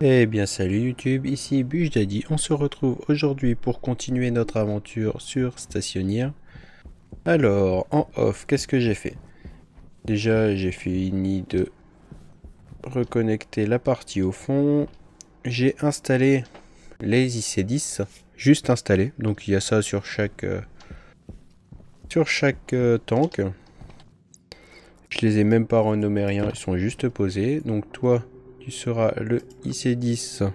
Eh bien salut YouTube, ici Bûche Daddy. On se retrouve aujourd'hui pour continuer notre aventure sur Stationnière. Alors, en off, qu'est-ce que j'ai fait? Déjà, j'ai fini de reconnecter la partie au fond. J'ai installé les IC10, juste installé. Donc il y a ça sur chaque tank. Je les ai même pas renommés rien, ils sont juste posés. Donc toi, tu seras le IC10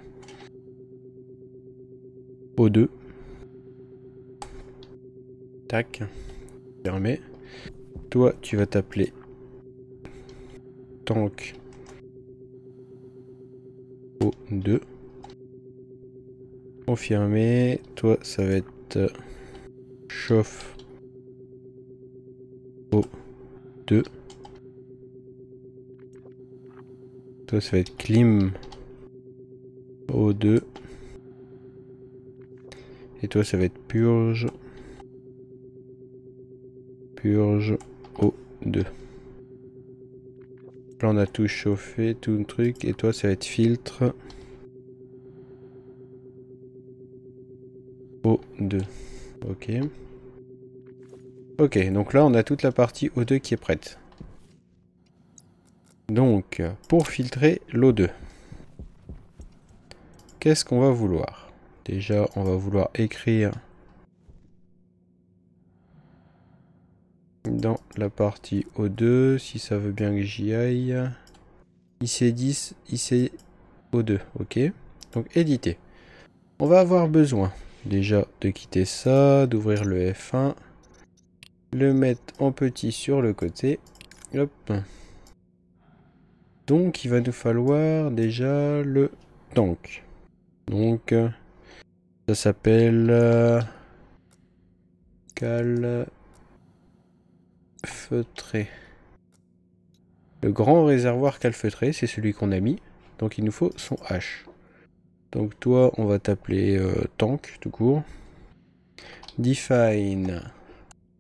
O2. Tac, fermé. Toi, tu vas t'appeler tank O2. Confirmé. Toi, ça va être chauffe O2. Toi, ça va être clim O2. Et toi, ça va être purge O2. Là, on a tout chauffé, tout le truc. Et toi, ça va être filtre O2. Ok. Ok, donc là, on a toute la partie O2 qui est prête. Donc, pour filtrer l'O2, qu'est-ce qu'on va vouloir? Déjà, on va vouloir écrire dans la partie O2, si ça veut bien que j'y aille. IC10, ICO2, ok. Donc éditer. On va avoir besoin déjà de quitter ça, d'ouvrir le F1, le mettre en petit sur le côté. Hop. Donc il va nous falloir déjà le tank. Donc ça s'appelle calfeutré. Le grand réservoir calfeutré, c'est celui qu'on a mis. Donc il nous faut son H. Donc toi, on va t'appeler tank tout court. Define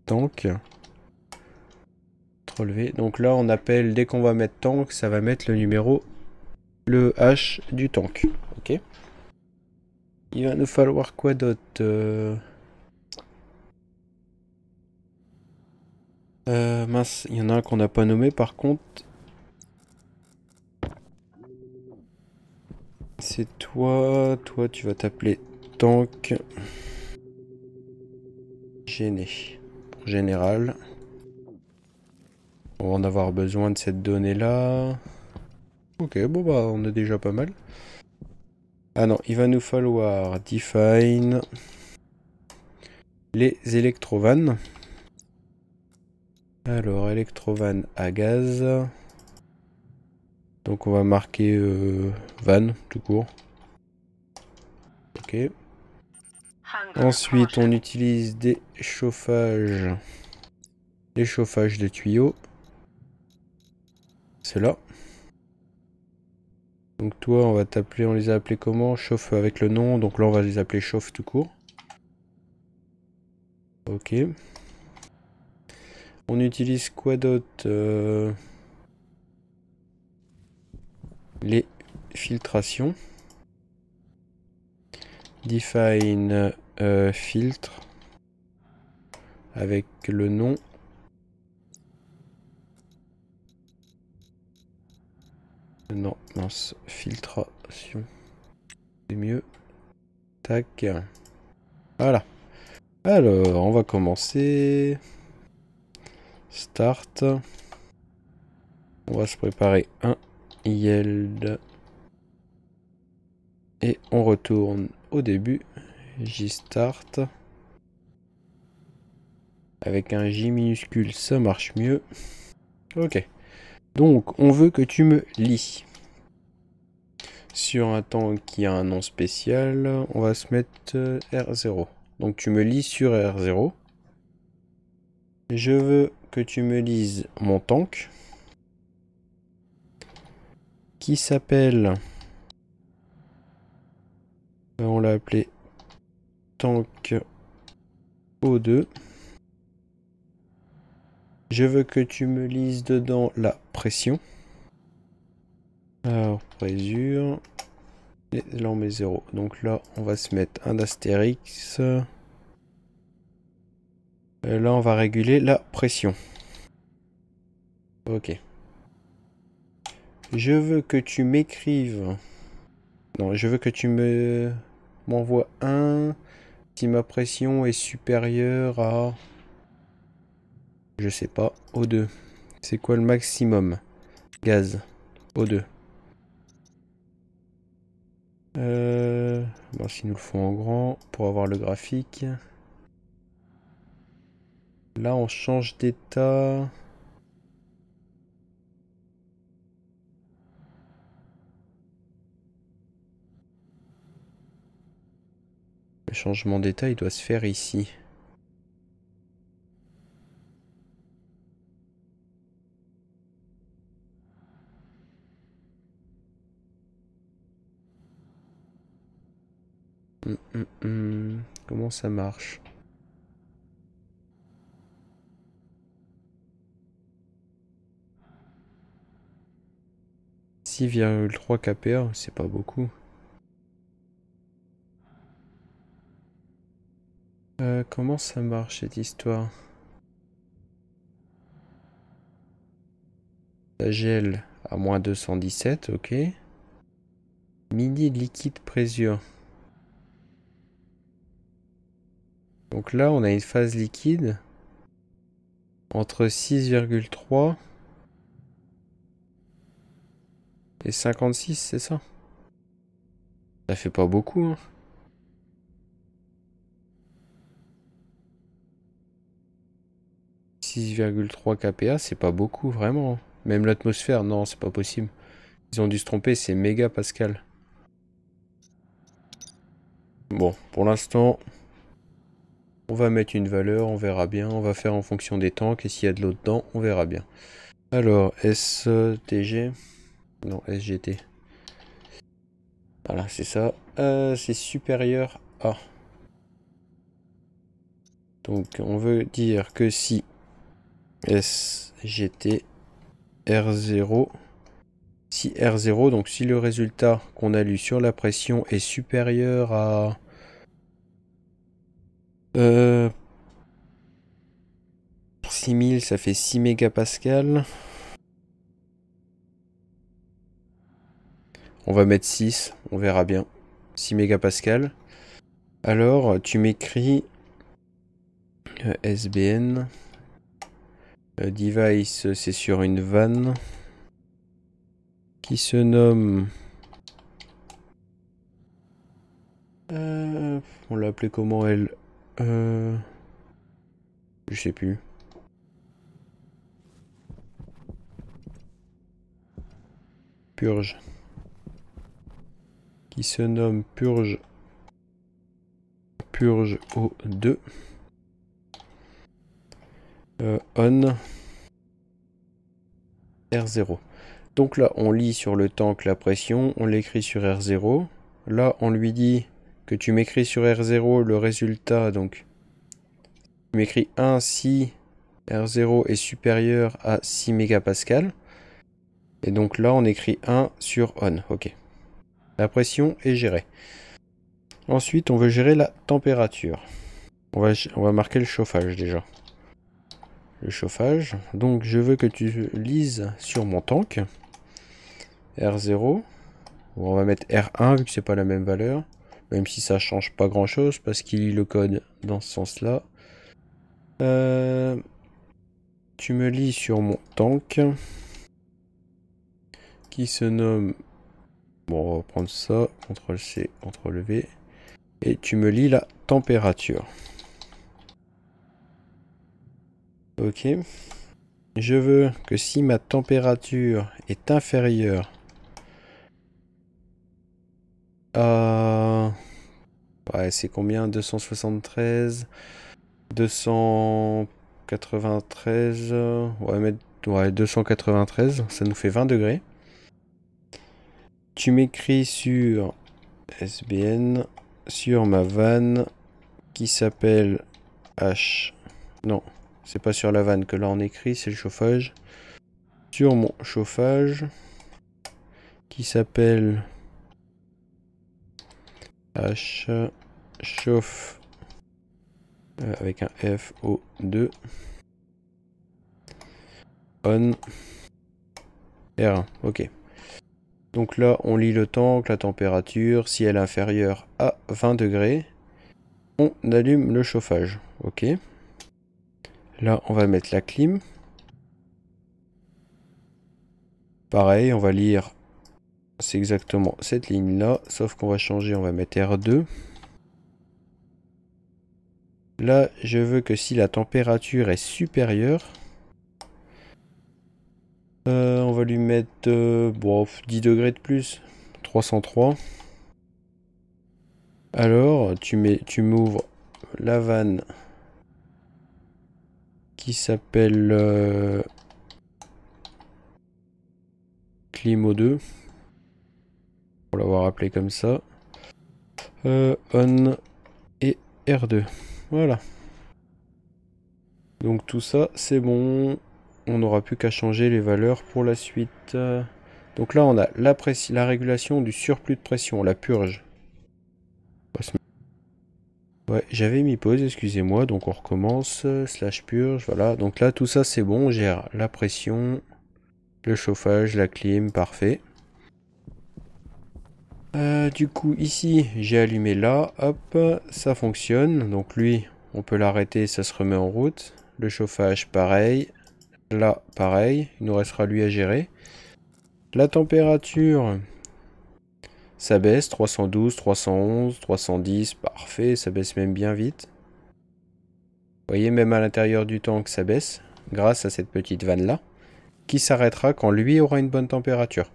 tank. Relevé. Donc là, on appelle, dès qu'on va mettre tank, ça va mettre le numéro, le H du tank. Ok. Il va nous falloir quoi d'autre mince, il y en a un qu'on n'a pas nommé par contre. C'est toi. Toi, tu vas t'appeler tank gêné. Pour général. On va en avoir besoin de cette donnée là. Ok, bon bah on a déjà pas mal. Ah non, il va nous falloir define les électrovannes. Alors, électrovanne à gaz. Donc on va marquer van tout court. Ok. Ensuite, on utilise des chauffages. Les chauffages de tuyaux. C'est là. Donc toi, on va t'appeler, on les a appelés comment? Chauffe avec le nom. Donc là, on va les appeler chauffe tout court. Ok. On utilise quoi d'autre? Les filtrations. Define filtre avec le nom. Non, mince, filtration. C'est mieux. Tac. Voilà. Alors, on va commencer. Start. On va se préparer un yield. Et on retourne au début. J-start. Avec un J minuscule, ça marche mieux. Ok. Donc, on veut que tu me lis. Sur un temps qui a un nom spécial, on va se mettre R0. Donc, tu me lis sur R0. Je veux que tu me lises mon tank. Qui s'appelle... On l'a appelé tank O2. Je veux que tu me lises dedans la pression. Alors, présure. Et là on met 0. Donc là on va se mettre un astérix. Là on va réguler la pression. Ok. Je veux que tu m'écrives. Non, je veux que tu m'envoies un si ma pression est supérieure à, je sais pas, O2. C'est quoi le maximum? Gaz. O2. Bon, s'ils nous le font en grand pour avoir le graphique. Là, on change d'état. Le changement d'état, il doit se faire ici. Comment ça marche? 6,3 kPa, c'est pas beaucoup. Comment ça marche cette histoire? Ça gèle à moins 217, ok. Mini liquide pressure. Donc là, on a une phase liquide entre 6,3 et 56, c'est ça? Ça fait pas beaucoup, hein. 6,3 kPa, c'est pas beaucoup, vraiment. Même l'atmosphère, non, c'est pas possible. Ils ont dû se tromper, c'est méga Pascal. Bon, pour l'instant, on va mettre une valeur, on verra bien. On va faire en fonction des tanks, et s'il y a de l'eau dedans, on verra bien. Alors, STG. Non, SGT. Voilà, c'est ça. C'est supérieur à. Donc, on veut dire que si SGT R0, si R0, donc si le résultat qu'on a lu sur la pression est supérieur à 6000, ça fait 6 mégapascales. On va mettre 6, on verra bien. 6 mégapascales. Alors, tu m'écris SBN. Device, c'est sur une vanne qui se nomme... on l'a appelé comment elle? Je sais plus. Purge. Qui se nomme Purge. Purge O2. On. R0. Donc là, on lit sur le tank la pression, on l'écrit sur R0. Là, on lui dit que tu m'écris sur R0 le résultat, donc tu m'écris 1 si R0 est supérieur à 6 mégapascales. Et donc là, on écrit 1 sur on. Ok. La pression est gérée. Ensuite, on veut gérer la température. On va marquer le chauffage déjà. Le chauffage. Donc, je veux que tu lises sur mon tank. R0. On va mettre R1 vu que c'est pas la même valeur. Même si ça change pas grand chose parce qu'il lit le code dans ce sens-là. Tu me lis sur mon tank. Qui se nomme... Bon, on va prendre ça. CTRL-C, CTRL-V. Et tu me lis la température. Ok. Je veux que si ma température est inférieure à... Ouais, c'est combien? 273, 293, on va mettre 293, ça nous fait 20 degrés. Tu m'écris sur SBN, sur ma vanne qui s'appelle H. Non, c'est pas sur la vanne que là on écrit, c'est le chauffage. Sur mon chauffage qui s'appelle H chauffe avec un F O2 on R1. Ok. Donc là, on lit le temps, que la température, si elle est inférieure à 20 degrés, on allume le chauffage. Ok. Là, on va mettre la clim. Pareil, on va lire, c'est exactement cette ligne-là, sauf qu'on va changer, on va mettre R2. Là, je veux que si la température est supérieure, on va lui mettre bon, 10 degrés de plus, 303. Alors, tu m'ouvres la vanne qui s'appelle Climo 2, pour l'avoir appelé comme ça. On et R2. Voilà. Donc tout ça, c'est bon. On n'aura plus qu'à changer les valeurs pour la suite. Donc là, on a la régulation du surplus de pression, la purge. Ouais, j'avais mis pause, excusez-moi. Donc on recommence. Slash purge, voilà. Donc là, tout ça, c'est bon. On gère la pression, le chauffage, la clim, parfait. Du coup, ici, j'ai allumé là. Hop, ça fonctionne. Donc lui, on peut l'arrêter, ça se remet en route. Le chauffage, pareil. Là, pareil. Il nous restera lui à gérer. La température, ça baisse. 312, 311, 310. Parfait, ça baisse même bien vite. Vous voyez, même à l'intérieur du tank, ça baisse. Grâce à cette petite vanne-là. Qui s'arrêtera quand lui aura une bonne température.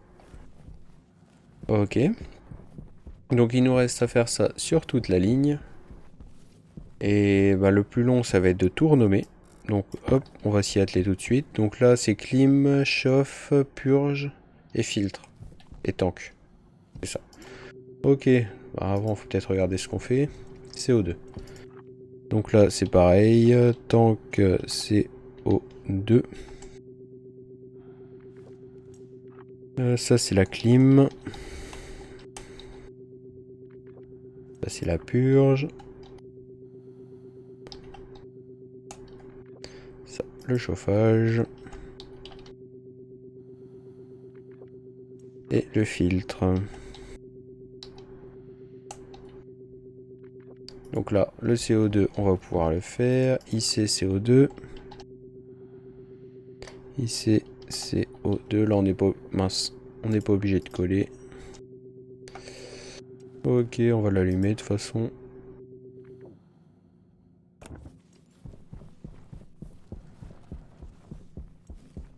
Ok. Donc il nous reste à faire ça sur toute la ligne. Et bah, le plus long, ça va être de tout renommer. Donc hop, on va s'y atteler tout de suite. Donc là, c'est clim, chauffe, purge et filtre. Et tank. C'est ça. Ok. Bah, avant, faut peut-être regarder ce qu'on fait. CO2. Donc là, c'est pareil. Tank CO2. Ça, c'est la clim. Ça, c'est la purge. Ça, le chauffage. Et le filtre. Donc là, le CO2, on va pouvoir le faire. IC CO2. IC CO2. Là, on n'est pas... Mince. On n'est pas obligé de coller. Ok, on va l'allumer de toute façon.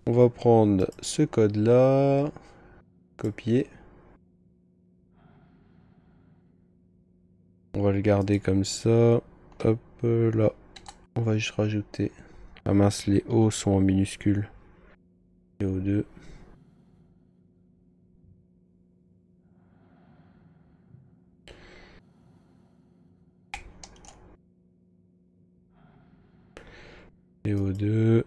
On va prendre ce code-là. Copier. On va le garder comme ça. Hop, là. On va juste rajouter. Ah mince, les O sont en minuscules. CO2. CO2.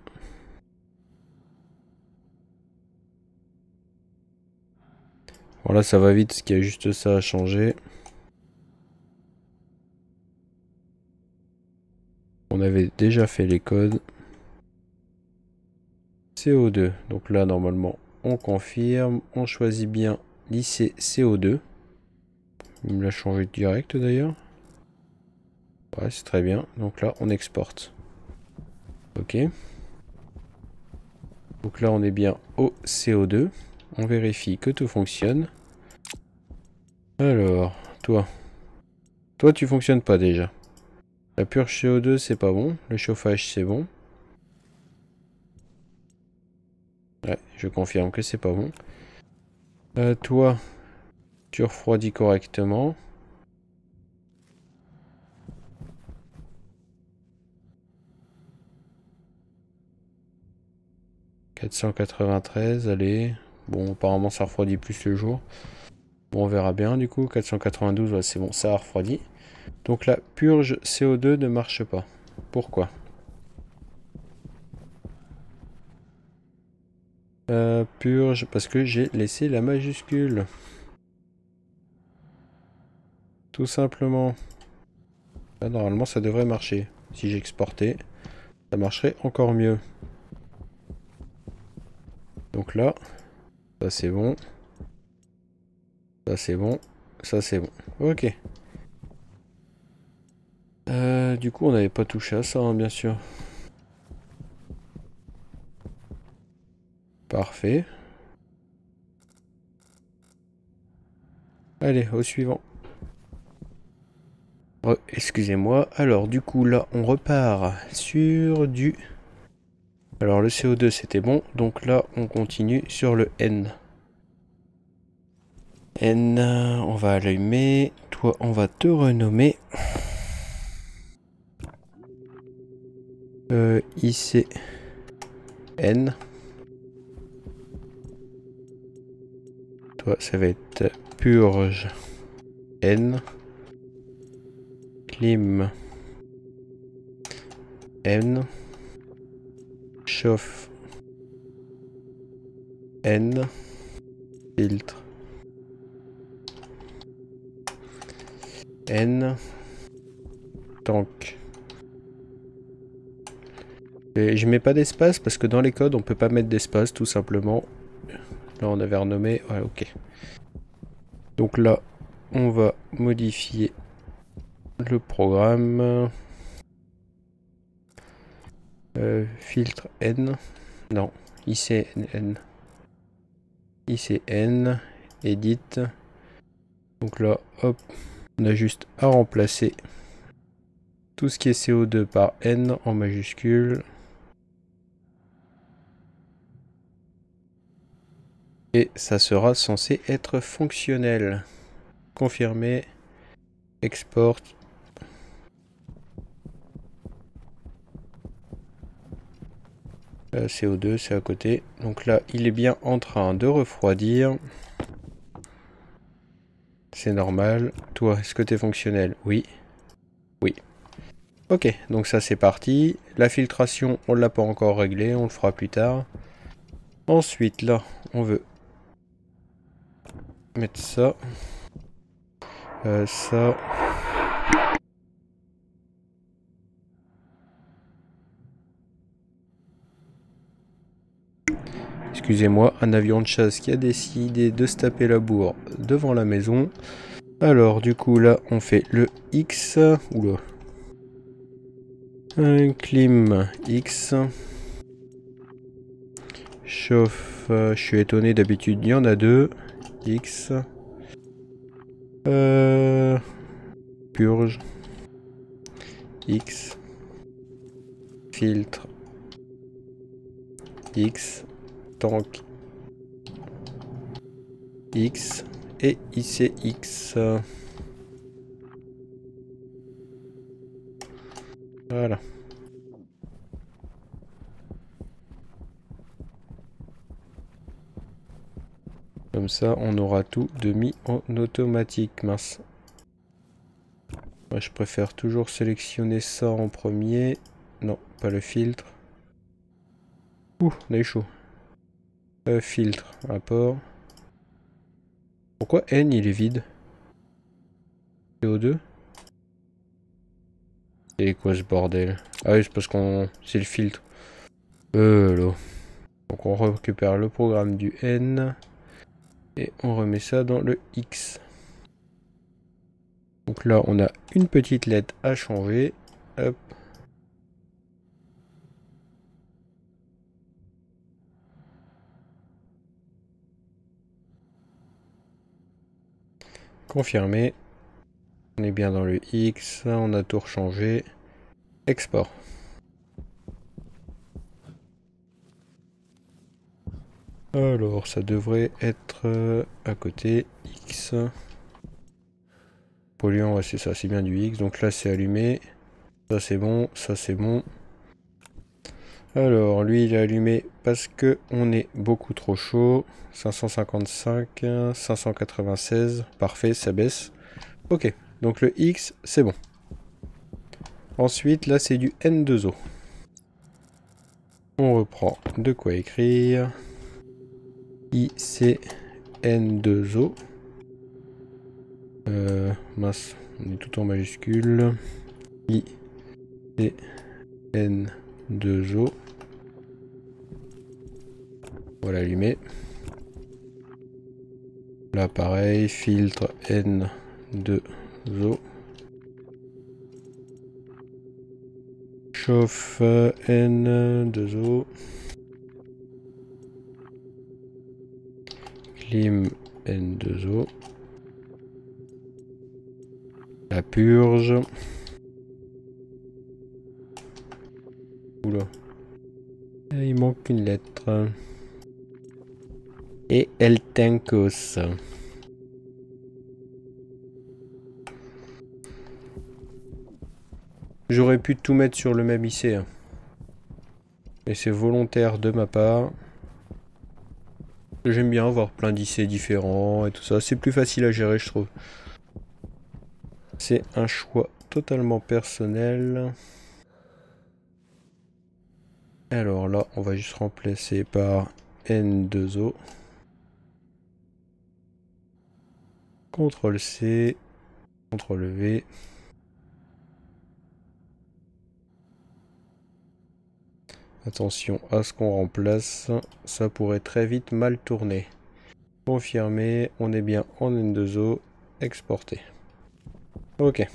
Voilà, ça va vite parce qu'il y a juste ça à changer. On avait déjà fait les codes. CO2. Donc là, normalement, on confirme. On choisit bien l'IC CO2. Il me l'a changé direct d'ailleurs. Ouais, c'est très bien. Donc là, on exporte. Ok. Donc là, on est bien au CO2. On vérifie que tout fonctionne. Alors, toi. Toi, tu fonctionnes pas déjà. La purge CO2, c'est pas bon. Le chauffage, c'est bon. Ouais, je confirme que c'est pas bon. Toi, tu refroidis correctement. « 493, allez. Bon, apparemment, ça refroidit plus le jour. Bon, on verra bien, du coup. 492, ouais, c'est bon, ça a refroidi. Donc la purge CO2 ne marche pas. Pourquoi? Purge, parce que j'ai laissé la majuscule. Tout simplement. Là, normalement, ça devrait marcher. Si j'exportais, ça marcherait encore mieux. Donc là, ça c'est bon. Ça c'est bon. Ça c'est bon. Ok. Du coup, on n'avait pas touché à ça, hein, bien sûr. Parfait. Allez, au suivant. Excusez-moi. Alors, du coup, là, on repart sur du... Alors, le CO2, c'était bon. Donc là, on continue sur le N. N, on va allumer. Toi, on va te renommer. ICN. Toi, ça va être purge N. Clim N. Chauffe N. Filtre N. Tank. Et je mets pas d'espace parce que dans les codes on peut pas mettre d'espace tout simplement. Là on avait renommé. Ouais, ok. Donc là on va modifier le programme. Filtre N. Non. ICN. ICN. Edit. Donc là, hop, on a juste à remplacer tout ce qui est CO2 par N en majuscule. Et ça sera censé être fonctionnel. Confirmer. Export. CO2, c'est à côté. Donc là, il est bien en train de refroidir. C'est normal. Toi, est-ce que tu es fonctionnel? Oui. Oui. Ok, donc ça c'est parti. La filtration, on l'a pas encore réglée, on le fera plus tard. Ensuite, là, on veut mettre ça. Ça. Excusez-moi, un avion de chasse qui a décidé de se taper la bourre devant la maison. Alors, du coup, là, on fait le X. Oula. Un clim X. Chauffe. Je suis étonné, d'habitude, il y en a deux. X. Purge. X. Filtre. X. Tank. X. Et ICX. Voilà. Comme ça, on aura tout de mis en automatique. Mince. Moi, je préfère toujours sélectionner ça en premier. Non, pas le filtre. Ouh, on a eu chaud. Filtre, rapport. Pourquoi N il est vide? CO2? C'est quoi ce bordel? Ah oui, c'est parce qu'on... c'est le filtre. Là. Donc on récupère le programme du N. Et on remet ça dans le X. Donc là, on a une petite lettre à changer. Hop. Confirmer. On est bien dans le X. On a tout rechangé. Export. Alors, ça devrait être à côté. X. Polluant, ouais, c'est ça, c'est bien du X. Donc là, c'est allumé. Ça, c'est bon. Ça, c'est bon. Alors, lui, il est allumé parce que on est beaucoup trop chaud. 555, 596. Parfait, ça baisse. Ok, donc le X, c'est bon. Ensuite, là, c'est du N2O. On reprend de quoi écrire. ICN2O. Mince, On est tout en majuscule. I, T, N, 2, O. On va l'allumer. Là pareil, filtre N, 2, O. Chauffe N, 2, O. Clim N, 2, O. La purge. Oula. Il manque une lettre. Et el Tencos. J'aurais pu tout mettre sur le même IC. Hein. Et c'est volontaire de ma part. J'aime bien avoir plein d'IC différents et tout ça. C'est plus facile à gérer, je trouve. C'est un choix totalement personnel. Alors là, on va juste remplacer par N2O. CTRL-C, CTRL-V. Attention à ce qu'on remplace, ça pourrait très vite mal tourner. Confirmer, on est bien en N2O, exporter. Ok.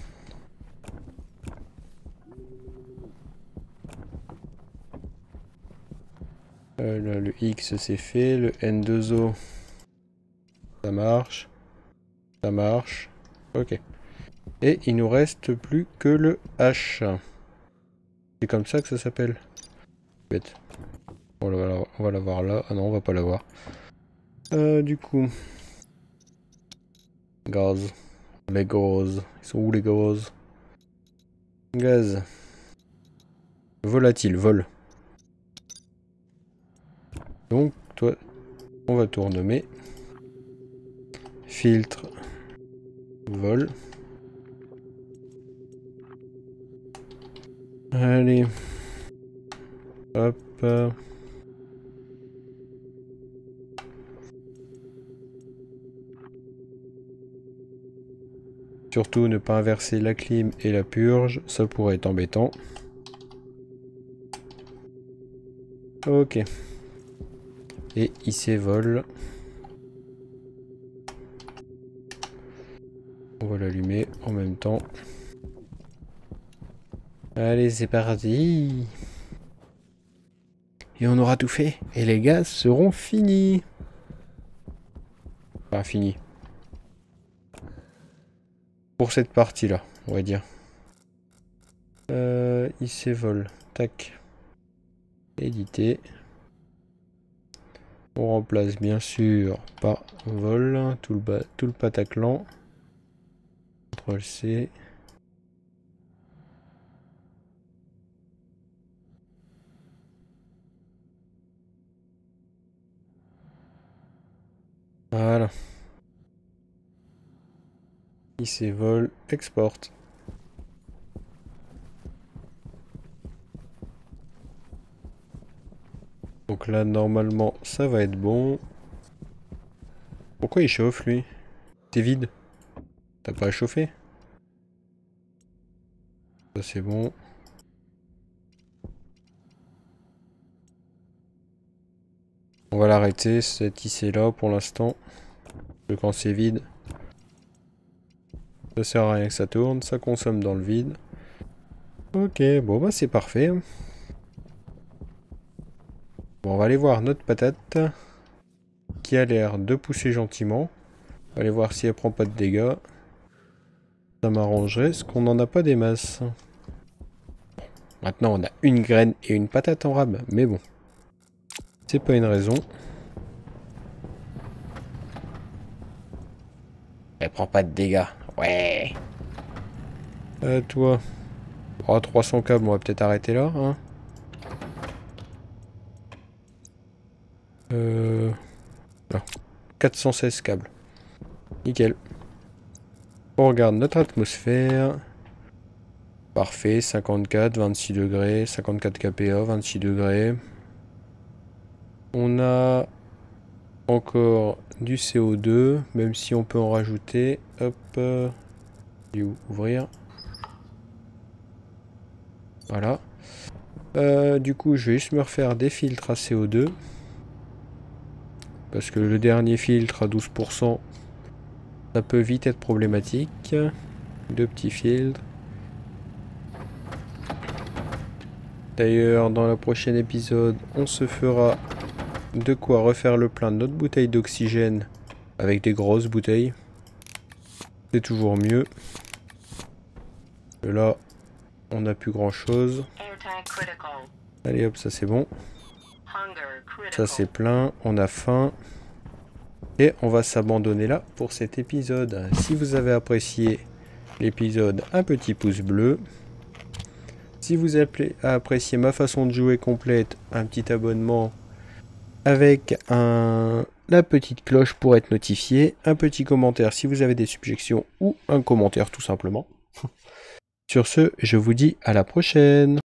Là, le X c'est fait, le N2O, ça marche. Ça marche. Ok. Et il nous reste plus que le H. C'est comme ça que ça s'appelle. Bête. On va l'avoir là. Ah non, on va pas l'avoir. Du coup. Gaz. Les gaz. Ils sont où les gaz? Gaz. Volatile, vol. Donc, toi, on va tout renommer. Filtre. Vol. Allez. Hop. Surtout ne pas inverser la clim et la purge, ça pourrait être embêtant. Ok. Et IC vol. On va l'allumer en même temps. Allez, c'est parti. Et on aura tout fait. Et les gaz seront finis. Enfin, finis. Pour cette partie-là, on va dire. IC vol. Tac. Éditer. On remplace bien sûr par vol. Tout le pataclan. CTRL-C. Voilà. IC vol. Export. Donc là, normalement, ça va être bon. Pourquoi il chauffe, lui? T'es vide? T'as pas à chauffer? Ça, c'est bon. On va l'arrêter, cette IC-là, pour l'instant. Quand c'est vide, ça sert à rien que ça tourne. Ça consomme dans le vide. Ok, bon, bah, c'est parfait. Bon, on va aller voir notre patate. Qui a l'air de pousser gentiment. On va aller voir si elle prend pas de dégâts. Ça m'arrangerait, parce qu'on n'en a pas des masses. Maintenant, on a une graine et une patate en rab, mais bon. C'est pas une raison. Elle prend pas de dégâts. Ouais. Toi. Oh, 300 câbles, on va peut-être arrêter là, hein. Non. 416 câbles. Nickel. On regarde notre atmosphère. Parfait, 54, 26 degrés, 54 kPa, 26 degrés. On a encore du CO2, même si on peut en rajouter. Hop. Ouvrir. Voilà. Du coup, je vais juste me refaire des filtres à CO2. Parce que le dernier filtre à 12%, ça peut vite être problématique. 2 petits filtres. D'ailleurs, dans le prochain épisode, on se fera de quoi refaire le plein de notre bouteille d'oxygène avec des grosses bouteilles. C'est toujours mieux. Là, on n'a plus grand chose. Allez hop, ça c'est bon. Ça c'est plein, on a faim. Et on va s'abandonner là pour cet épisode. Si vous avez apprécié l'épisode, un petit pouce bleu. Si vous avez apprécié ma façon de jouer complète, un petit abonnement avec la petite cloche pour être notifié. Un petit commentaire si vous avez des suggestions ou un commentaire tout simplement. Sur ce, je vous dis à la prochaine.